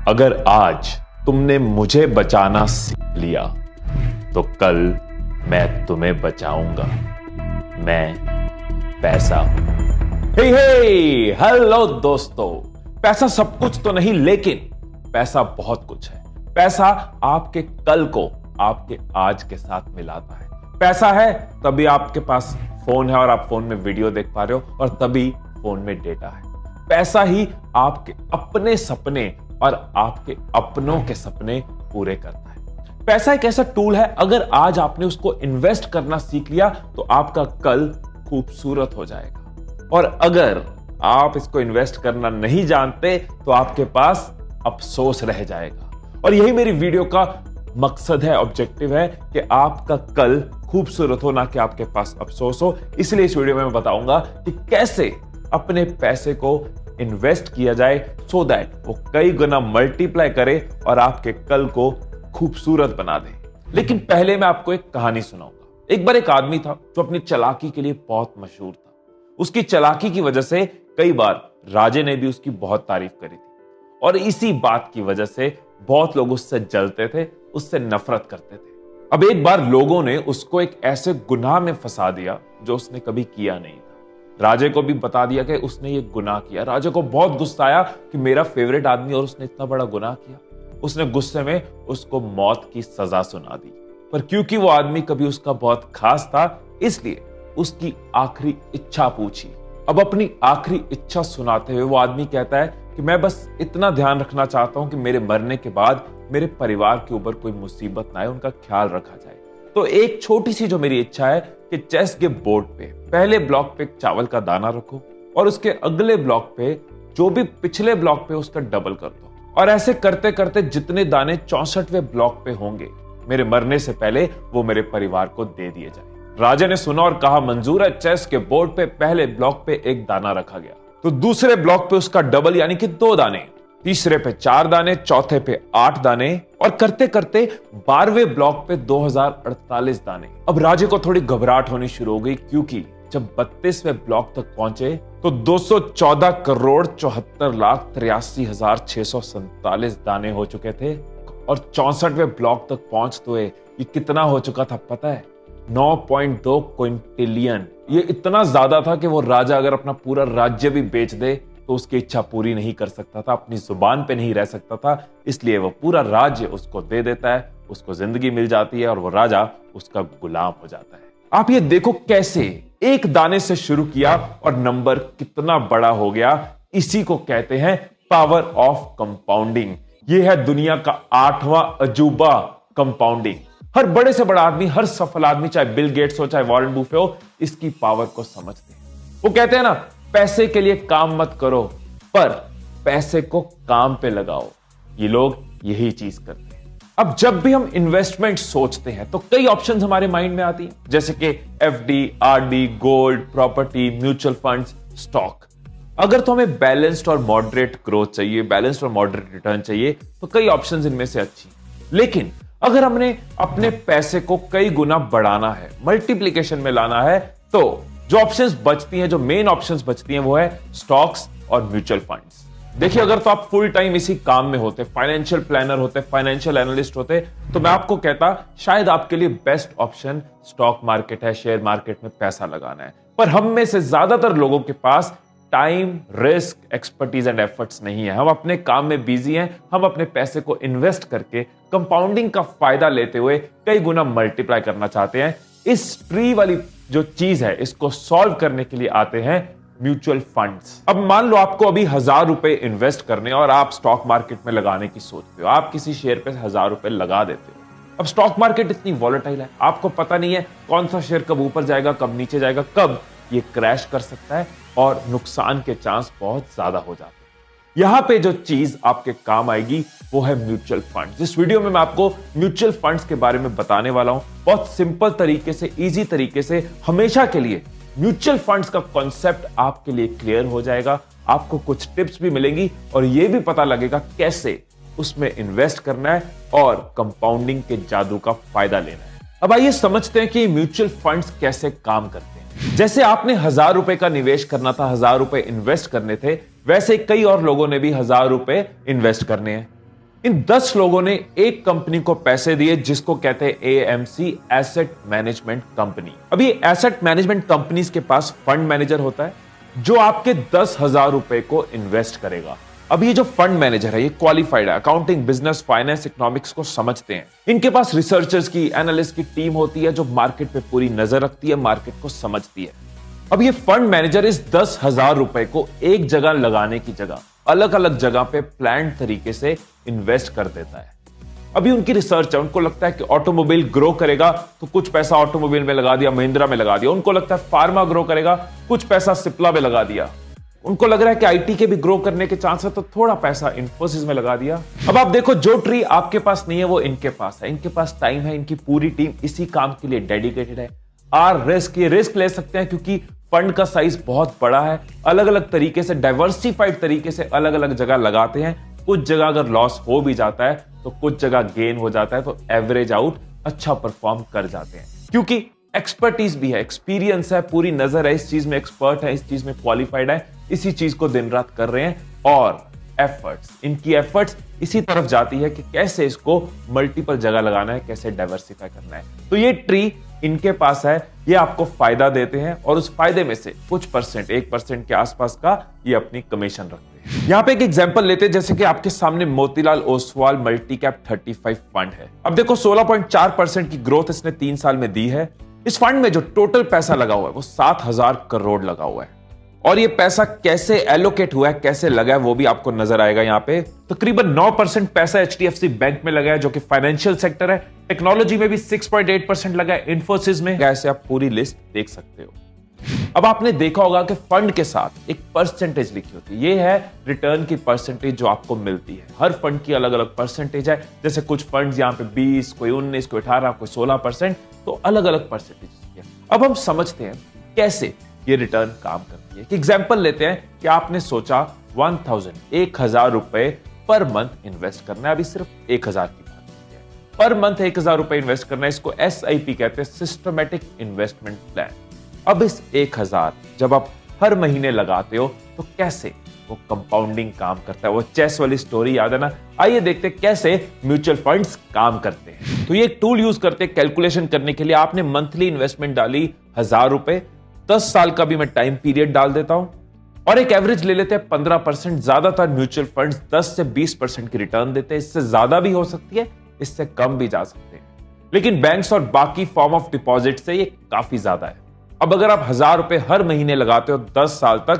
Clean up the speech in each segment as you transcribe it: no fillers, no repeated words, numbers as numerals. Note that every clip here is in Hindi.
अगर आज तुमने मुझे बचाना सीख लिया तो कल मैं तुम्हें बचाऊंगा। मैं पैसा हूं। हे हेलो दोस्तों, पैसा सब कुछ तो नहीं, लेकिन पैसा बहुत कुछ है। पैसा आपके कल को आपके आज के साथ मिलाता है। पैसा है तभी आपके पास फोन है और आप फोन में वीडियो देख पा रहे हो, और तभी फोन में डेटा है। पैसा ही आपके अपने सपने और आपके अपनों के सपने पूरे करता है। पैसा एक ऐसा टूल है, अगर आज आपने उसको इन्वेस्ट करना सीख लिया तो आपका कल खूबसूरत हो जाएगा, और अगर आप इसको इन्वेस्ट करना नहीं जानते तो आपके पास अफसोस रह जाएगा। और यही मेरी वीडियो का मकसद है, ऑब्जेक्टिव है कि आपका कल खूबसूरत हो, ना कि आपके पास अफसोस हो। इसलिए इस वीडियो में मैं बताऊंगा कि कैसे अपने पैसे को इन्वेस्ट किया जाए सो दैट वो कई गुना मल्टीप्लाई करे और आपके कल को खूबसूरत बना दे। लेकिन पहले मैं आपको एक कहानी सुनाऊंगा। एक बार एक आदमी था जो अपनी चालाकी के लिए बहुत मशहूर था। उसकी चालाकी की वजह से कई बार राजे ने भी उसकी बहुत तारीफ करी थी, और इसी बात की वजह से बहुत लोग उससे जलते थे, उससे नफरत करते थे। अब एक बार लोगों ने उसको एक ऐसे गुनाह में फंसा दिया जो उसने कभी किया नहीं था। राजे को भी बता दिया कि उसने ये गुनाह किया। राजे को बहुत गुस्सा आया कि मेरा फेवरेट आदमी और उसने इतना बड़ा गुनाह किया। उसने गुस्से में उसको मौत की सजा सुना दी। पर क्योंकि वो आदमी कभी उसका बहुत खास था, इसलिए उसकी आखिरी इच्छा पूछी। अब अपनी आखिरी इच्छा सुनाते हुए वो आदमी कहता है कि मैं बस इतना ध्यान रखना चाहता हूं कि मेरे मरने के बाद मेरे परिवार के ऊपर कोई मुसीबत ना आए, उनका ख्याल रखा जाए। तो एक छोटी सी जो मेरी इच्छा है कि चेस के बोर्ड पे पहले ब्लॉक पे चावल का दाना रखो, और उसके अगले ब्लॉक पे जो भी पिछले ब्लॉक पे उसका डबल कर दो, और ऐसे करते करते जितने दाने 64वें ब्लॉक पे होंगे, मेरे मरने से पहले वो मेरे परिवार को दे दिए जाए। राजा ने सुना और कहा मंजूर है। चेस के बोर्ड पे पहले ब्लॉक पे एक दाना रखा गया, तो दूसरे ब्लॉक पे उसका डबल यानी कि 2 दाने, तीसरे पे 4 दाने, चौथे पे 8 दाने, और करते करते 12वें ब्लॉक पे 2048 दाने। अब राजे को थोड़ी घबराहट होनी शुरू हो गई, क्योंकि जब 32वें ब्लॉक तक पहुंचे तो 214 करोड़ 74 लाख 83,647 दाने हो चुके थे, और 64वें ब्लॉक तक पहुंचते हुए ये कितना हो चुका था पता है? 9.2 क्विंटिलियन। ये इतना ज्यादा था कि वो राजा अगर अपना पूरा राज्य भी बेच दे तो उसकी इच्छा पूरी नहीं कर सकता था, अपनी जुबान पे नहीं रह सकता था। इसलिए वो पूरा राज्य उसको दे देता है, उसको जिंदगी मिल जाती है और वो राजा उसका गुलाम हो जाता है। आप ये देखो कैसे एक दाने से शुरू किया और नंबर कितना बड़ा हो गया। इसी को कहते हैं पावर ऑफ कंपाउंडिंग। ये है दुनिया का 8वां अजूबा, कंपाउंडिंग। हर बड़े से बड़ा आदमी, हर सफल आदमी, चाहे बिल गेट्स हो चाहे वॉरेन बफे हो, इसकी पावर को समझते हैं। वो कहते हैं ना, पैसे के लिए काम मत करो पर पैसे को काम पे लगाओ। ये लोग यही चीज करते हैं। अब जब भी हम इन्वेस्टमेंट सोचते हैं तो कई ऑप्शंस हमारे माइंड में आती हैं, जैसे कि FD, RD, gold, property, mutual funds, stock. अगर तो हमें बैलेंस्ड और मॉडरेट ग्रोथ चाहिए, बैलेंस्ड और मॉडरेट रिटर्न चाहिए, तो कई ऑप्शंस इनमें से अच्छी। लेकिन अगर हमने अपने पैसे को कई गुना बढ़ाना है, मल्टीप्लिकेशन में लाना है, तो जो ऑप्शंस बचती हैं, जो मेन ऑप्शंस बचती हैं, वो है स्टॉक्स और म्यूचुअल फंड्स। देखिए, अगर तो आप फुल टाइम इसी काम में होते, फाइनेंशियल प्लानर होते, फाइनेंशियल एनालिस्ट होते, तो मैं आपको कहता शायद आपके लिए बेस्ट ऑप्शन स्टॉक मार्केट है, शेयर मार्केट में पैसा लगाना है। पर हम में से ज्यादातर लोगों के पास time, risk, expertise and efforts नहीं है। हम अपने काम में बिजी हैं। हम अपने पैसे को इन्वेस्ट करके कंपाउंडिंग का फायदा लेते हुए कई गुना मल्टीप्लाई करना चाहते हैं। इस ट्री वाली जो चीज है, इसको सॉल्व करने के लिए आते हैं म्यूचुअल फंड्स। अब मान लो आपको अभी 1000 रुपए इन्वेस्ट करने और आप स्टॉक मार्केट में लगाने की सोचते हो। आप किसी शेयर पे 1000 रुपए लगा देते हो। अब स्टॉक मार्केट इतनी वॉलेटाइल है, आपको पता नहीं है कौन सा शेयर कब ऊपर जाएगा, कब नीचे जाएगा, कब ये क्रैश कर सकता है, और नुकसान के चांस बहुत ज्यादा हो जाते हैं। यहां पे जो चीज आपके काम आएगी वो है म्यूचुअल फंड्स। इस वीडियो में मैं आपको म्यूचुअल फंड्स के बारे में बताने वाला हूं। बहुत सिंपल तरीके से, इजी तरीके से, हमेशा के लिए म्यूचुअल फंड्स का कॉन्सेप्ट आपके लिए क्लियर हो जाएगा। आपको कुछ टिप्स भी मिलेंगी और यह भी पता लगेगा कैसे उसमें इन्वेस्ट करना है और कंपाउंडिंग के जादू का फायदा लेना है। अब आइए समझते हैं कि म्यूचुअल फंड्स कैसे काम करते हैं। जैसे आपने 1000 रुपए का निवेश करना था, 1000 रुपए इन्वेस्ट करने थे, वैसे कई और लोगों ने भी 1000 रुपए इन्वेस्ट करने हैं। इन 10 लोगों ने एक कंपनी को पैसे दिए जिसको कहते हैं एएमसी, एसेट मैनेजमेंट कंपनी। अब ये एसेट मैनेजमेंट कंपनीज के पास फंड मैनेजर होता है जो आपके 10,000 रुपए को इन्वेस्ट करेगा। अब ये जो फंड मैनेजर है ये क्वालिफाइड है, अकाउंटिंग, बिजनेस, फाइनेंस, इकोनॉमिक्स को समझते हैं। इनके पास रिसर्चर्स की, एनालिस्ट की टीम होती है जो मार्केट पे पूरी नजर रखती है, मार्केट को समझती है। अब ये फंड मैनेजर इस 10,000 रुपए को एक जगह लगाने की जगह अलग अलग जगह पे प्लान तरीके से इन्वेस्ट कर देता है। अभी उनकी रिसर्च है, उनको लगता है कि ऑटोमोबाइल ग्रो करेगा तो कुछ पैसा ऑटोमोबाइल में लगा दिया, महिंद्रा में लगा दिया। उनको लगता है फार्मा ग्रो करेगा, कुछ पैसा सिप्ला में लगा दिया। उनको लग रहा है कि आईटी के भी ग्रो करने के चांस है तो थोड़ा पैसा इन्फोसिस में लगा दिया। अब आप देखो, जो ट्री आपके पास नहीं है वो इनके पास है। इनके पास टाइम है, इनकी पूरी टीम इसी काम के लिए डेडिकेटेड है। ये रिस्क ले सकते हैं क्योंकि फंड का साइज बहुत बड़ा है। अलग अलग तरीके से, डाइवर्सिफाइड तरीके से अलग अलग जगह लगाते हैं। कुछ जगह अगर लॉस हो भी जाता है तो कुछ जगह गेन हो जाता है, तो एवरेज आउट अच्छा परफॉर्म कर जाते हैं क्योंकि एक्सपर्टीज भी है, एक्सपीरियंस है, पूरी नजर है, इस चीज में एक्सपर्ट है, इस चीज में क्वालिफाइड है, इसी चीज को दिन रात कर रहे हैं। और इनकी एफर्ट्स इसी तरफ जाती है कि कैसे इसको मल्टीपल जगह लगाना है, कैसे डाइवर्सिफाई करना है। तो ये ट्री इनके पास है, ये आपको फायदा देते हैं और उस फायदे में से कुछ परसेंट, 1% के आसपास का ये अपनी कमीशन रखते हैं। यहां पे एक एग्जांपल लेते हैं, जैसे कि आपके सामने Motilal Oswal multi cap 35 fund है। अब देखो 16.4% की ग्रोथ इसने 3 साल में दी है। इस फंड में जो टोटल पैसा लगा हुआ है वो 7,000 करोड़ लगा हुआ है। और ये पैसा कैसे एलोकेट हुआ है, कैसे लगा है, वो भी आपको नजर आएगा। यहाँ पे तकरीबन 9% पैसा एचडीएफसी बैंक में लगा है जो कि फाइनेंशियल सेक्टर है। टेक्नोलॉजी में भी 6.8% लगा है, इन्फोसिस में। ऐसे आप पूरी लिस्ट देख सकते हो। अब आपने देखा होगा कि फंड के साथ एक परसेंटेज लिखी होती है। ये है रिटर्न की परसेंटेज जो आपको मिलती है। हर फंड की अलग अलग परसेंटेज है। जैसे कुछ फंड यहाँ पे 20, कोई 19, कोई 18, कोई 16%, तो अलग अलग परसेंटेज। अब हम समझते हैं कैसे ये रिटर्न काम करती है। एक एग्जांपल लेते हैं कि आपने सोचा 1,000 रुपए पर मंथ इन्वेस्ट करना है। अभी सिर्फ 1,000 की बात है, पर मंथ 1,000 रुपए इन्वेस्ट करना है। इसको SIP कहते हैं, सिस्टमैटिक इन्वेस्टमेंट प्लान। अब इस 1,000 जब आप हर महीने लगाते हो तो कैसे वो कंपाउंडिंग काम करता है। वो चेस वाली स्टोरी याद है ना? आइए देखते हैं कैसे म्यूचुअल फंड्स काम करते हैं। तो ये एक टूल यूज करते हैं कैलकुलेशन करने के लिए। आपने मंथली इन्वेस्टमेंट डाली 1,000 रुपए, 10 साल का भी मैं टाइम पीरियड डाल देता हूं और एक एवरेज ले लेते हैं 15%। ज्यादातर म्यूचुअल फंड्स 10 से 20% की रिटर्न देते हैं। इससे ज्यादा भी हो सकती है, इससे कम भी जा सकते हैं, लेकिन बैंक्स और बाकी फॉर्म ऑफ डिपॉजिट से ये काफी ज्यादा है। अब अगर आप 1,000 रुपए हर महीने लगाते हो 10 साल तक,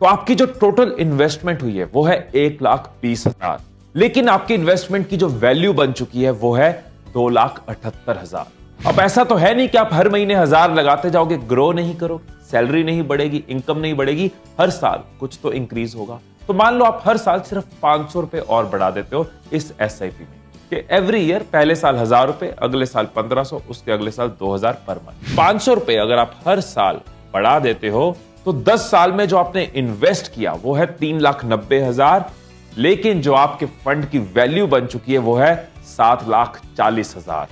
तो आपकी जो टोटल इन्वेस्टमेंट हुई है वो है 1,20,000, लेकिन आपकी इन्वेस्टमेंट की जो वैल्यू बन चुकी है वो है 2,78,000। अब ऐसा तो है नहीं कि आप हर महीने 1,000 लगाते जाओगे, ग्रो नहीं करोगे, सैलरी नहीं बढ़ेगी, इनकम नहीं बढ़ेगी, हर साल कुछ तो इंक्रीज होगा। तो मान लो आप हर साल सिर्फ 500 रुपए और बढ़ा देते हो इस SIP में, कि एवरी ईयर पहले साल 1,000 रुपए, अगले साल 1,500, उसके अगले साल 2,000 पर मंथ। 500 रुपए अगर आप हर साल बढ़ा देते हो तो 10 साल में जो आपने इन्वेस्ट किया वो है 3,90,000, लेकिन जो आपके फंड की वैल्यू बन चुकी है वो है 7,40,000।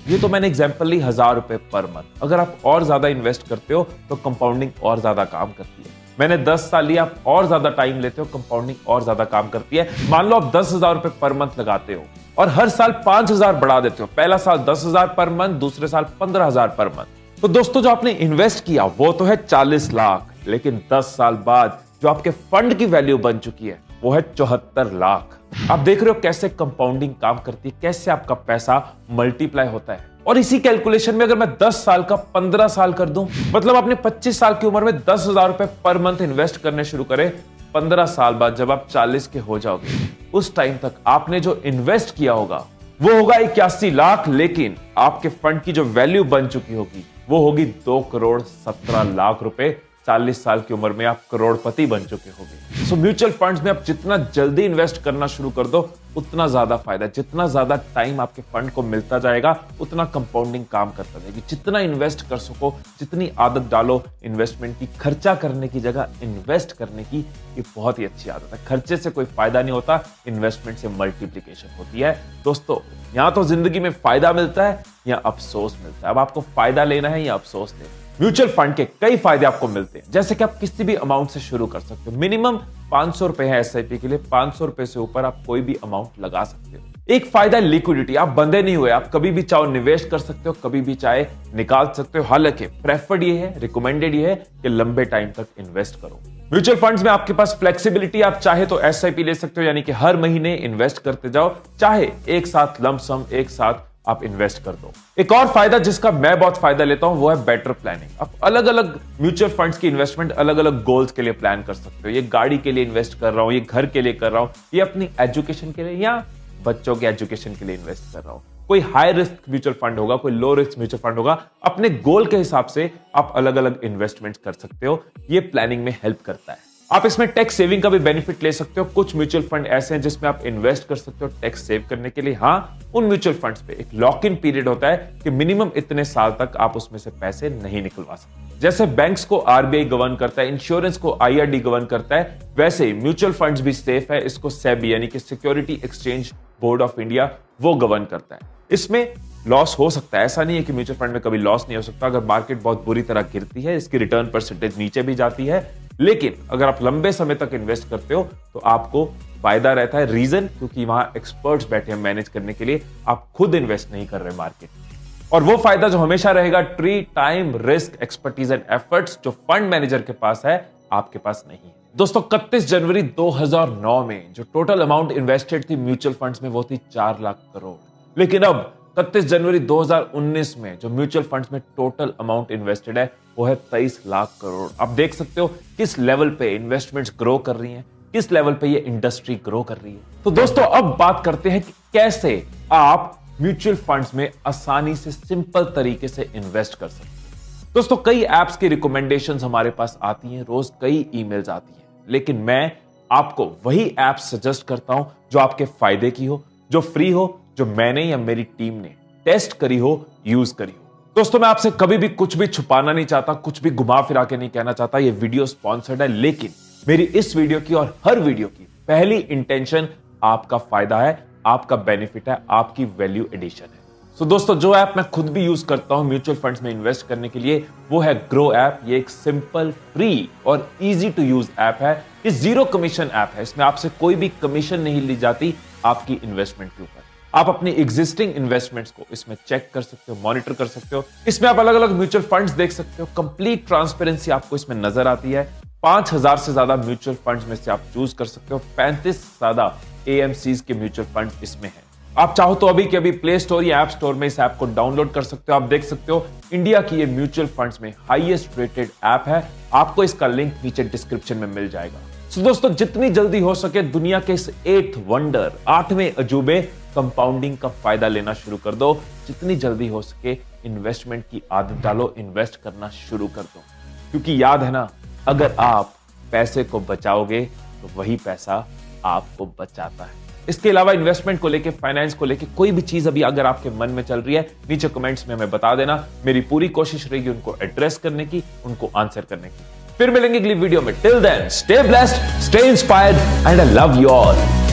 ये तो मैंने एग्जांपल ली 1,000 रुपए पर मंथ। अगर आप और ज्यादा इन्वेस्ट करते हो तो कंपाउंडिंग और ज्यादा काम करती है। मैंने 10 साल लिया, आप और ज्यादा टाइम लेते हो, कंपाउंडिंग और ज्यादा काम करती है। मान लो आप 10,000 रुपए पर मंथ लगाते हो और हर साल 5,000 बढ़ा देते हो। पहला साल 10,000 पर मंथ, दूसरे साल 15,000 पर मंथ। तो दोस्तों जो आपने इन्वेस्ट किया वो तो है 40 लाख, लेकिन 10 साल बाद जो आपके फंड की वैल्यू बन चुकी है वो है 74 लाख। आप देख रहे हो कैसे कंपाउंडिंग काम करती है, कैसे आपका पैसा मल्टीप्लाई होता है। और इसी कैलकुलेशन में अगर मैं 10 साल का 15 साल कर दूं, मतलब आपने 25 साल की उम्र में 10,000 रुपए पर मंथ इन्वेस्ट करने शुरू करें, 15 साल बाद जब आप 40 के हो जाओगे, उस टाइम तक आपने जो इन्वेस्ट किया होगा वो होगा 81 लाख, लेकिन आपके फंड की जो वैल्यू बन चुकी होगी वो होगी 2,17,00,000 रुपए। 40 साल की उम्र में आप करोड़पति बन चुके होंगे। सो म्यूचुअल फंड्स में आप जितना जल्दी इन्वेस्ट करना शुरू कर दो उतना ज्यादा फायदा। जितना ज्यादा टाइम आपके फंड को मिलता जाएगा उतना कंपाउंडिंग काम करता जाएगी। जितना इन्वेस्ट कर सको, जितनी आदत डालो इन्वेस्टमेंट की, खर्चा करने की जगह इन्वेस्ट करने की, ये बहुत ही अच्छी आदत है। खर्चे से कोई फायदा नहीं होता, इन्वेस्टमेंट से मल्टीप्लिकेशन होती है। दोस्तों यहाँ तो जिंदगी में फायदा मिलता है या अफसोस मिलता है। अब आपको फायदा लेना है या अफसोस लेना है। म्यूचुअल फंड के कई फायदे आपको मिलते हैं, जैसे कि आप किसी भी अमाउंट से शुरू कर सकते हो। मिनिमम 500 रुपए है एसआईपी के लिए, 500 रुपए से ऊपर आप कोई भी अमाउंट लगा सकते हो। एक फायदा लिक्विडिटी, आप बंधे नहीं हुए, आप कभी भी चाहो निवेश कर सकते हो, कभी भी चाहे निकाल सकते हो। हालांकि प्रेफर्ड ये है, रिकमेंडेड ये है कि लंबे टाइम तक इन्वेस्ट करो। म्यूचुअल फंड्स में आपके पास फ्लेक्सिबिलिटी, आप चाहे तो एसआईपी ले सकते हो, यानी कि हर महीने इन्वेस्ट करते जाओ, चाहे एक साथ लंप सम एक साथ आप इन्वेस्ट कर दो। एक और फायदा जिसका मैं बहुत फायदा लेता हूं वो है बेटर प्लानिंग। आप अलग अलग म्यूचुअल फंड्स की इन्वेस्टमेंट अलग अलग गोल्स के लिए प्लान कर सकते हो। ये गाड़ी के लिए इन्वेस्ट कर रहा हूं, ये घर के लिए कर रहा हूं, ये अपनी एजुकेशन के लिए या बच्चों के एजुकेशन के लिए इन्वेस्ट कर रहा हूं। कोई हाई रिस्क म्यूचुअल फंड होगा, कोई लो रिस्क म्यूचुअल फंड होगा। अपने गोल के हिसाब से आप अलग अलग इन्वेस्टमेंट कर सकते हो। ये प्लानिंग में हेल्प करता है। आप इसमें टैक्स सेविंग का भी बेनिफिट ले सकते हो। कुछ म्यूचुअल फंड ऐसे हैं जिसमें आप इन्वेस्ट कर सकते हो टैक्स सेव करने के लिए। हाँ, उन म्यूचुअल फंड्स पे एक लॉक इन पीरियड होता है कि मिनिमम इतने साल तक आप उसमें से पैसे नहीं निकलवा सकते। जैसे बैंक्स को आरबीआई गवर्न करता है, इंश्योरेंस को आईआरडी गवर्न करता है, वैसे ही म्यूचुअल फंड्स भी सेफ है। इसको सेबी यानी कि security exchange board of India वो गवर्न करता है। इसमें लॉस हो सकता है, ऐसा नहीं है कि म्यूचुअल फंड में कभी लॉस नहीं हो सकता। अगर मार्केट बहुत बुरी तरह गिरती है, इसकी रिटर्न परसेंटेज नीचे भी जाती है, लेकिन अगर आप लंबे समय तक इन्वेस्ट करते हो तो आपको फायदा रहता है। रीजन, क्योंकि वहां एक्सपर्ट्स बैठे हैं मैनेज करने के लिए, आप खुद इन्वेस्ट नहीं कर रहे मार्केट में। और वो फायदा जो हमेशा रहेगा, tree time risk expertise and efforts, जो फंड मैनेजर के पास है आपके पास नहीं है। दोस्तों 31 जनवरी 2009 में जो टोटल अमाउंट इन्वेस्टेड थी म्यूचुअल फंड्स में वो थी 4 लाख करोड़। लेकिन अब 31 जनवरी 2019 में जो म्यूचुअल फंड्स में टोटल अमाउंट इन्वेस्टेड है वो है 23 लाख करोड़। आप देख सकते हो किस लेवल पे इन्वेस्टमेंट्स ग्रो कर रही हैं, किस लेवल पे ये इंडस्ट्री ग्रो कर रही है। तो दोस्तों अब बात करते हैं कि कैसे आप म्यूचुअल फंड्स में आसानी से सिंपल तरीके से इन्वेस्ट कर सकते हैं। दोस्तों कई एप्स की रिकमेंडेशंस हमारे पास आती हैं, रोज कई ईमेल्स आती हैं, लेकिन मैं आपको वही ऐप सजेस्ट करता हूं जो आपके फायदे की हो, जो फ्री हो, जो मैंने या मेरी टीम ने टेस्ट करी हो, यूज करी हो। दोस्तों मैं आपसे कभी भी कुछ भी छुपाना नहीं चाहता, कुछ भी घुमा फिरा के नहीं कहना चाहता। ये वीडियो स्पॉन्सर्ड है, लेकिन मेरी इस वीडियो की और हर वीडियो की पहली इंटेंशन आपका फायदा है, आपका बेनिफिट है, आपकी वैल्यू एडिशन है। सो दोस्तों जो ऐप मैं खुद भी यूज करता हूं म्यूचुअल फंड्स में इन्वेस्ट करने के लिए वो है ग्रो ऐप। ये एक सिंपल, फ्री और इजी टू यूज ऐप है। ये जीरो कमीशन ऐप है। इसमें आपसे कोई भी कमीशन नहीं ली जाती आपकी इन्वेस्टमेंट के ऊपर। आप अपनी एग्जिस्टिंग इन्वेस्टमेंट्स को इसमें चेक कर सकते हो, मॉनिटर कर सकते हो। इसमें आप अलग अलग म्यूचुअल फंड्स देख सकते हो। कंप्लीट ट्रांसपेरेंसी आपको इसमें नजर आती है। 5000 से ज्यादा म्यूचुअल फंड्स में से आप चूज कर सकते हो। 35 से ज्यादा एएमसीज के म्यूचुअल फंड्स इसमें हैं। आप चाहो तो अभी के अभी प्ले स्टोर या ऐप स्टोर में इस ऐप को डाउनलोड कर सकते हो। आप देख सकते हो इंडिया की ये म्यूचुअल फंड्स में हाईएस्ट रेटेड ऐप है। आपको इसका लिंक नीचे डिस्क्रिप्शन में मिल जाएगा। तो दोस्तों जितनी जल्दी हो सके दुनिया के इस 8th वंडर, 8वें अजूबे कंपाउंडिंग का फायदा लेना शुरू कर दो। जितनी जल्दी हो सके इन्वेस्टमेंट की आदत डालो, इन्वेस्ट करना शुरू कर दो। क्योंकि याद है ना, अगर आप पैसे को बचाओगे तो वही पैसा आपको बचाता है। इसके अलावा इन्वेस्टमेंट को लेके, फाइनेंस को लेके कोई भी चीज अभी अगर आपके मन में चल रही है, नीचे कमेंट्स में हमें बता देना। मेरी पूरी कोशिश रहेगी उनको एड्रेस करने की, उनको आंसर करने की। फिर मिलेंगे अगली वीडियो में। Till then stay blessed, stay inspired and I love you all.